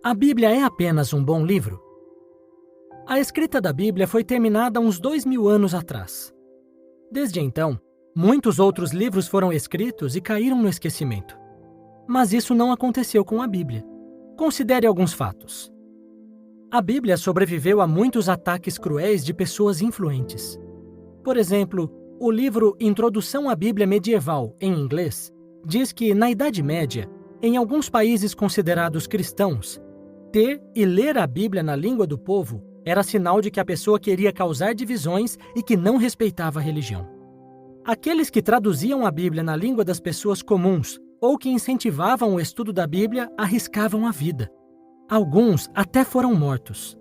A Bíblia é apenas um bom livro? A escrita da Bíblia foi terminada há uns 2000 anos atrás. Desde então, muitos outros livros foram escritos e caíram no esquecimento. Mas isso não aconteceu com a Bíblia. Considere alguns fatos. A Bíblia sobreviveu a muitos ataques cruéis de pessoas influentes. Por exemplo, o livro Introdução à Bíblia Medieval, em inglês, diz que, na Idade Média, em alguns países considerados cristãos, ter e ler a Bíblia na língua do povo era sinal de que a pessoa queria causar divisões e que não respeitava a religião. Aqueles que traduziam a Bíblia na língua das pessoas comuns ou que incentivavam o estudo da Bíblia arriscavam a vida. Alguns até foram mortos.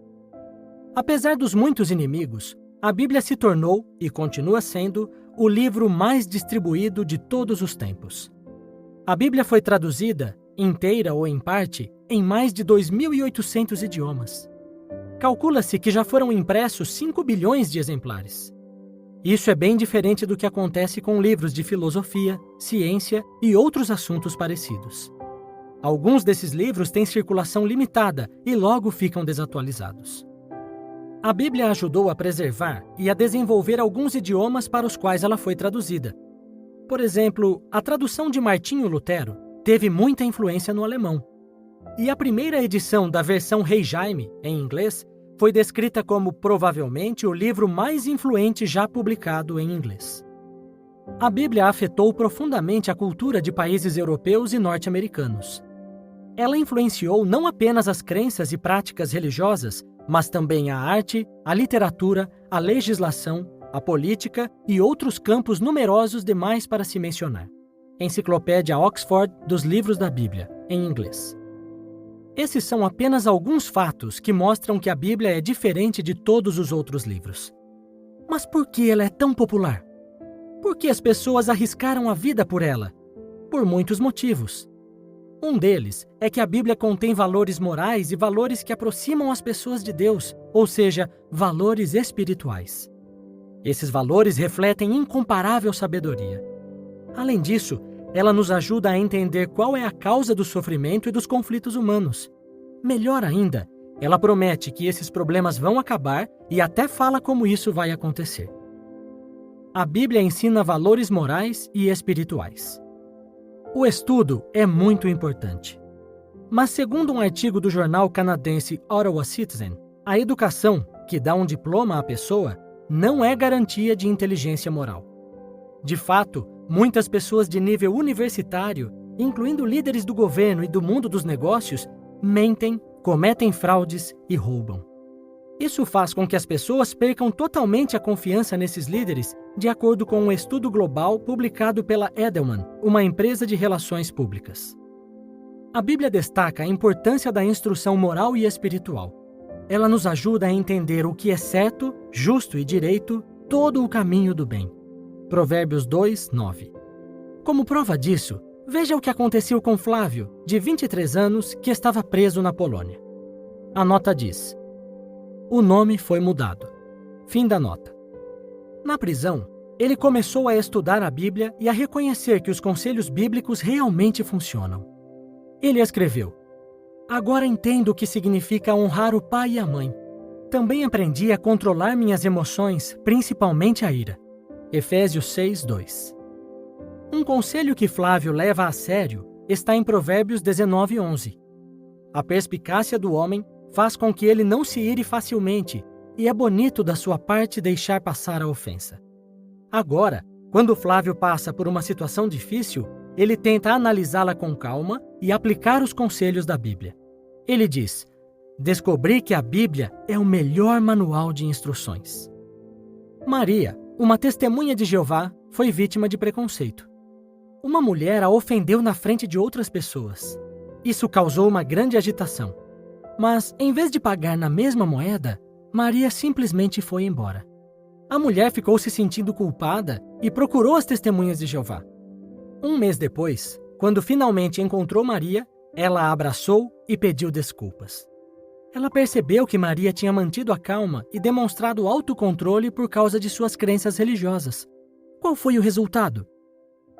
Apesar dos muitos inimigos, a Bíblia se tornou, e continua sendo, o livro mais distribuído de todos os tempos. A Bíblia foi traduzida, inteira ou em parte, em mais de 2.800 idiomas. Calcula-se que já foram impressos 5 bilhões de exemplares. Isso é bem diferente do que acontece com livros de filosofia, ciência e outros assuntos parecidos. Alguns desses livros têm circulação limitada e logo ficam desatualizados. A Bíblia ajudou a preservar e a desenvolver alguns idiomas para os quais ela foi traduzida. Por exemplo, a tradução de Martinho Lutero teve muita influência no alemão. E a primeira edição da versão Rei Jaime, em inglês, foi descrita como provavelmente o livro mais influente já publicado em inglês. A Bíblia afetou profundamente a cultura de países europeus e norte-americanos. Ela influenciou não apenas as crenças e práticas religiosas, mas também a arte, a literatura, a legislação, a política e outros campos numerosos demais para se mencionar. Enciclopédia Oxford dos Livros da Bíblia, em inglês. Esses são apenas alguns fatos que mostram que a Bíblia é diferente de todos os outros livros. Mas por que ela é tão popular? Por que as pessoas arriscaram a vida por ela? Por muitos motivos. Um deles é que a Bíblia contém valores morais e valores que aproximam as pessoas de Deus, ou seja, valores espirituais. Esses valores refletem incomparável sabedoria. Além disso, ela nos ajuda a entender qual é a causa do sofrimento e dos conflitos humanos. Melhor ainda, ela promete que esses problemas vão acabar e até fala como isso vai acontecer. A Bíblia ensina valores morais e espirituais. O estudo é muito importante. Mas, segundo um artigo do jornal canadense Ottawa Citizen, a educação, que dá um diploma à pessoa, não é garantia de inteligência moral. De fato, muitas pessoas de nível universitário, incluindo líderes do governo e do mundo dos negócios, mentem, cometem fraudes e roubam. Isso faz com que as pessoas percam totalmente a confiança nesses líderes, de acordo com um estudo global publicado pela Edelman, uma empresa de relações públicas. A Bíblia destaca a importância da instrução moral e espiritual. Ela nos ajuda a entender o que é certo, justo e direito, todo o caminho do bem. Provérbios 2, 9. Como prova disso, veja o que aconteceu com Flávio, de 23 anos, que estava preso na Polônia. A nota diz: o nome foi mudado. Fim da nota. Na prisão, ele começou a estudar a Bíblia e a reconhecer que os conselhos bíblicos realmente funcionam. Ele escreveu: agora entendo o que significa honrar o pai e a mãe. Também aprendi a controlar minhas emoções, principalmente a ira. Efésios 6, 2. Um conselho que Flávio leva a sério está em Provérbios 19, 11. A perspicácia do homem faz com que ele não se ire facilmente, e é bonito da sua parte deixar passar a ofensa. Agora, quando Flávio passa por uma situação difícil, ele tenta analisá-la com calma e aplicar os conselhos da Bíblia. Ele diz: descobri que a Bíblia é o melhor manual de instruções. Maria, uma testemunha de Jeová, foi vítima de preconceito. Uma mulher a ofendeu na frente de outras pessoas. Isso causou uma grande agitação. Mas, em vez de pagar na mesma moeda, Maria simplesmente foi embora. A mulher ficou se sentindo culpada e procurou as testemunhas de Jeová. Um mês depois, quando finalmente encontrou Maria, ela a abraçou e pediu desculpas. Ela percebeu que Maria tinha mantido a calma e demonstrado autocontrole por causa de suas crenças religiosas. Qual foi o resultado?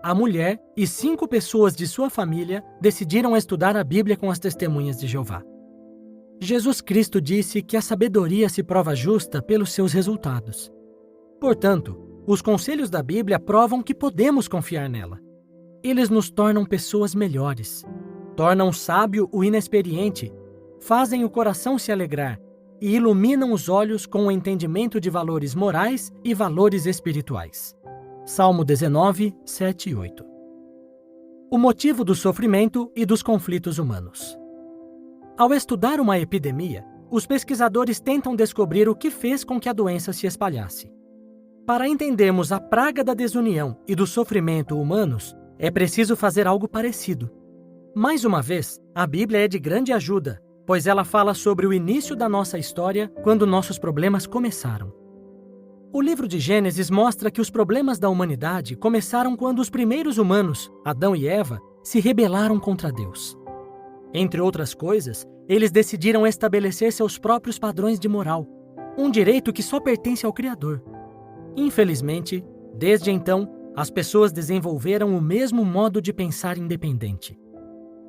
A mulher e 5 pessoas de sua família decidiram estudar a Bíblia com as testemunhas de Jeová. Jesus Cristo disse que a sabedoria se prova justa pelos seus resultados. Portanto, os conselhos da Bíblia provam que podemos confiar nela. Eles nos tornam pessoas melhores, tornam sábio o inexperiente, fazem o coração se alegrar e iluminam os olhos com o entendimento de valores morais e valores espirituais. Salmo 19, 7 e 8. O motivo do sofrimento e dos conflitos humanos. Ao estudar uma epidemia, os pesquisadores tentam descobrir o que fez com que a doença se espalhasse. Para entendermos a praga da desunião e do sofrimento humanos, é preciso fazer algo parecido. Mais uma vez, a Bíblia é de grande ajuda, pois ela fala sobre o início da nossa história, quando nossos problemas começaram. O livro de Gênesis mostra que os problemas da humanidade começaram quando os primeiros humanos, Adão e Eva, se rebelaram contra Deus. Entre outras coisas, eles decidiram estabelecer seus próprios padrões de moral, um direito que só pertence ao Criador. Infelizmente, desde então, as pessoas desenvolveram o mesmo modo de pensar independente.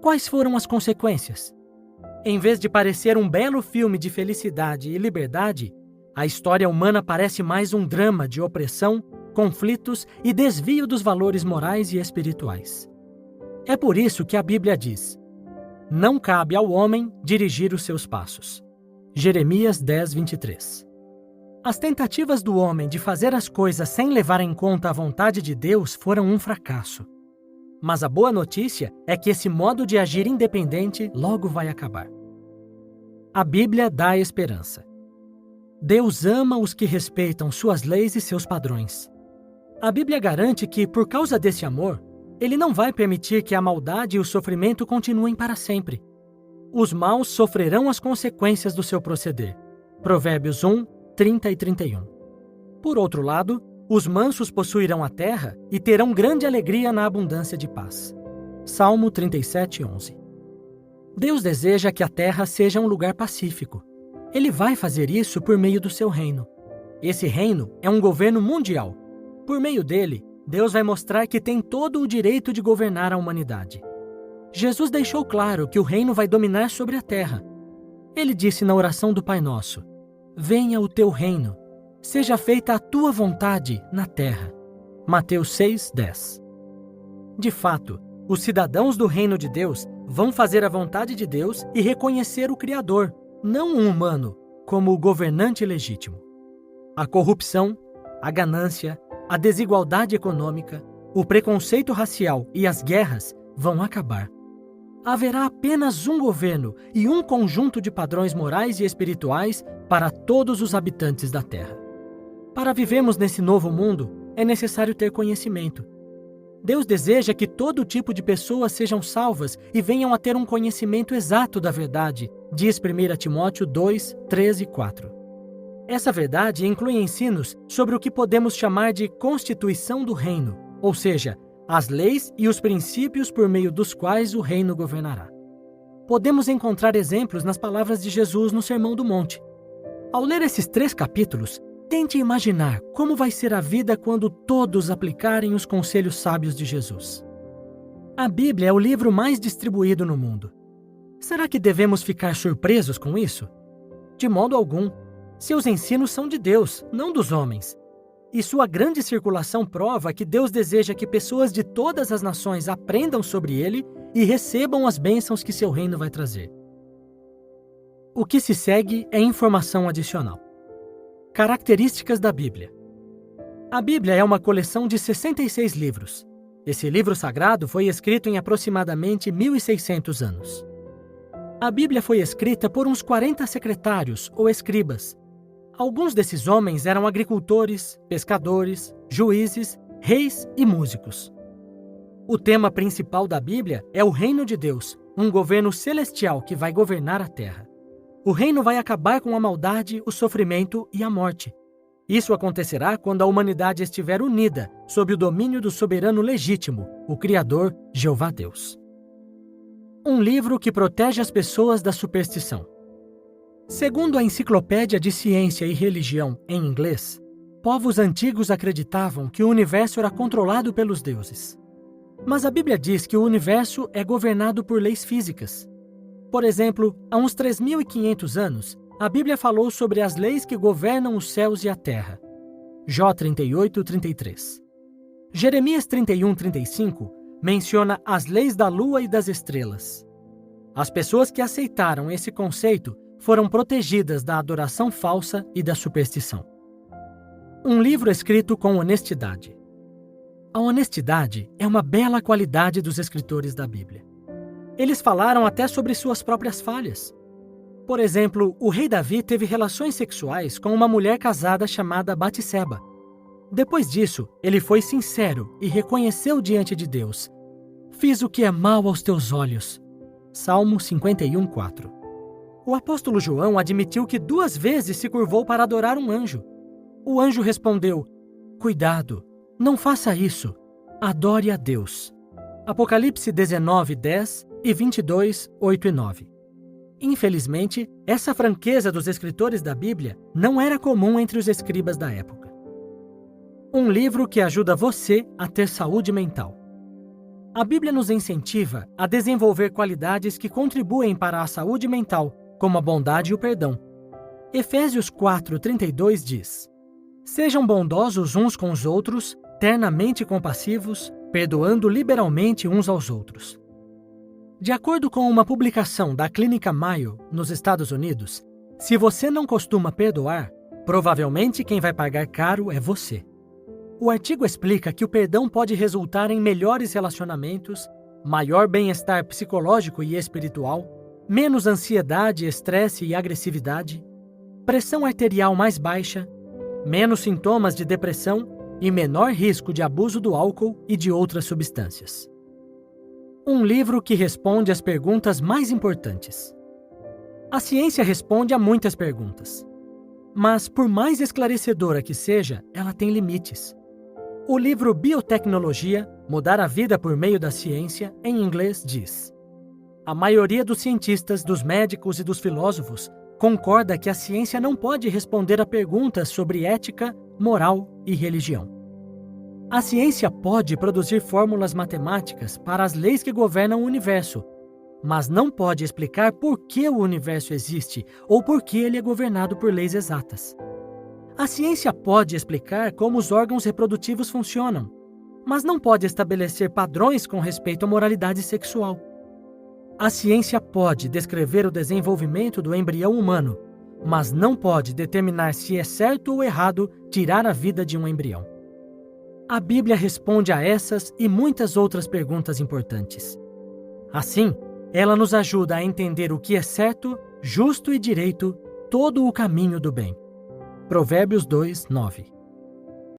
Quais foram as consequências? Em vez de parecer um belo filme de felicidade e liberdade, a história humana parece mais um drama de opressão, conflitos e desvio dos valores morais e espirituais. É por isso que a Bíblia diz: não cabe ao homem dirigir os seus passos. Jeremias 10, 23. As tentativas do homem de fazer as coisas sem levar em conta a vontade de Deus foram um fracasso. Mas a boa notícia é que esse modo de agir independente logo vai acabar. A Bíblia dá esperança. Deus ama os que respeitam suas leis e seus padrões. A Bíblia garante que, por causa desse amor, Ele não vai permitir que a maldade e o sofrimento continuem para sempre. Os maus sofrerão as consequências do seu proceder. Provérbios 1, 30 e 31. Por outro lado, os mansos possuirão a terra e terão grande alegria na abundância de paz. Salmo 37, 11. Deus deseja que a terra seja um lugar pacífico. Ele vai fazer isso por meio do seu reino. Esse reino é um governo mundial. Por meio dele, Deus vai mostrar que tem todo o direito de governar a humanidade. Jesus deixou claro que o reino vai dominar sobre a terra. Ele disse na oração do Pai Nosso: venha o teu reino, seja feita a tua vontade na terra. Mateus 6, 10. De fato, os cidadãos do reino de Deus vão fazer a vontade de Deus e reconhecer o Criador, não um humano, como o governante legítimo. A corrupção, a ganância, a desigualdade econômica, o preconceito racial e as guerras vão acabar. Haverá apenas um governo e um conjunto de padrões morais e espirituais para todos os habitantes da Terra. Para vivermos nesse novo mundo, é necessário ter conhecimento. Deus deseja que todo tipo de pessoas sejam salvas e venham a ter um conhecimento exato da verdade, diz 1 Timóteo 2, 13 e 4. Essa verdade inclui ensinos sobre o que podemos chamar de constituição do reino, ou seja, as leis e os princípios por meio dos quais o reino governará. Podemos encontrar exemplos nas palavras de Jesus no Sermão do Monte. Ao ler esses 3 capítulos, tente imaginar como vai ser a vida quando todos aplicarem os conselhos sábios de Jesus. A Bíblia é o livro mais distribuído no mundo. Será que devemos ficar surpresos com isso? De modo algum. Seus ensinos são de Deus, não dos homens. E sua grande circulação prova que Deus deseja que pessoas de todas as nações aprendam sobre ele e recebam as bênçãos que seu reino vai trazer. O que se segue é informação adicional. Características da Bíblia. A Bíblia é uma coleção de 66 livros. Esse livro sagrado foi escrito em aproximadamente 1.600 anos. A Bíblia foi escrita por uns 40 secretários ou escribas. Alguns desses homens eram agricultores, pescadores, juízes, reis e músicos. O tema principal da Bíblia é o reino de Deus, um governo celestial que vai governar a terra. O reino vai acabar com a maldade, o sofrimento e a morte. Isso acontecerá quando a humanidade estiver unida sob o domínio do soberano legítimo, o Criador, Jeová Deus. Um livro que protege as pessoas da superstição. Segundo a Enciclopédia de Ciência e Religião, em inglês, povos antigos acreditavam que o universo era controlado pelos deuses. Mas a Bíblia diz que o universo é governado por leis físicas. Por exemplo, há uns 3.500 anos, a Bíblia falou sobre as leis que governam os céus e a terra. Jó 38:33. Jeremias 31:35 menciona as leis da lua e das estrelas. As pessoas que aceitaram esse conceito foram protegidas da adoração falsa e da superstição. Um livro escrito com honestidade. A honestidade é uma bela qualidade dos escritores da Bíblia. Eles falaram até sobre suas próprias falhas. Por exemplo, o rei Davi teve relações sexuais com uma mulher casada chamada Batseba. Depois disso, ele foi sincero e reconheceu diante de Deus: "Fiz o que é mal aos teus olhos." Salmo 51:4. O apóstolo João admitiu que 2 vezes se curvou para adorar um anjo. O anjo respondeu: "Cuidado, não faça isso. Adore a Deus." Apocalipse 19:10 e 22:8 e 9. Infelizmente, essa franqueza dos escritores da Bíblia não era comum entre os escribas da época. Um livro que ajuda você a ter saúde mental. A Bíblia nos incentiva a desenvolver qualidades que contribuem para a saúde mental, como a bondade e o perdão. Efésios 4:32 diz: "Sejam bondosos uns com os outros, ternamente compassivos, perdoando liberalmente uns aos outros." De acordo com uma publicação da Clínica Mayo, nos Estados Unidos, se você não costuma perdoar, provavelmente quem vai pagar caro é você. O artigo explica que o perdão pode resultar em melhores relacionamentos, maior bem-estar psicológico e espiritual, menos ansiedade, estresse e agressividade, pressão arterial mais baixa, menos sintomas de depressão e menor risco de abuso do álcool e de outras substâncias. Um livro que responde às perguntas mais importantes. A ciência responde a muitas perguntas, mas por mais esclarecedora que seja, ela tem limites. O livro Biotecnologia, Mudar a Vida por Meio da Ciência, em inglês, diz: "A maioria dos cientistas, dos médicos e dos filósofos concorda que a ciência não pode responder a perguntas sobre ética, moral e religião. A ciência pode produzir fórmulas matemáticas para as leis que governam o universo, mas não pode explicar por que o universo existe ou por que ele é governado por leis exatas. A ciência pode explicar como os órgãos reprodutivos funcionam, mas não pode estabelecer padrões com respeito à moralidade sexual. A ciência pode descrever o desenvolvimento do embrião humano, mas não pode determinar se é certo ou errado tirar a vida de um embrião." A Bíblia responde a essas e muitas outras perguntas importantes. Assim, ela nos ajuda a entender o que é certo, justo e direito, todo o caminho do bem. Provérbios 2:9.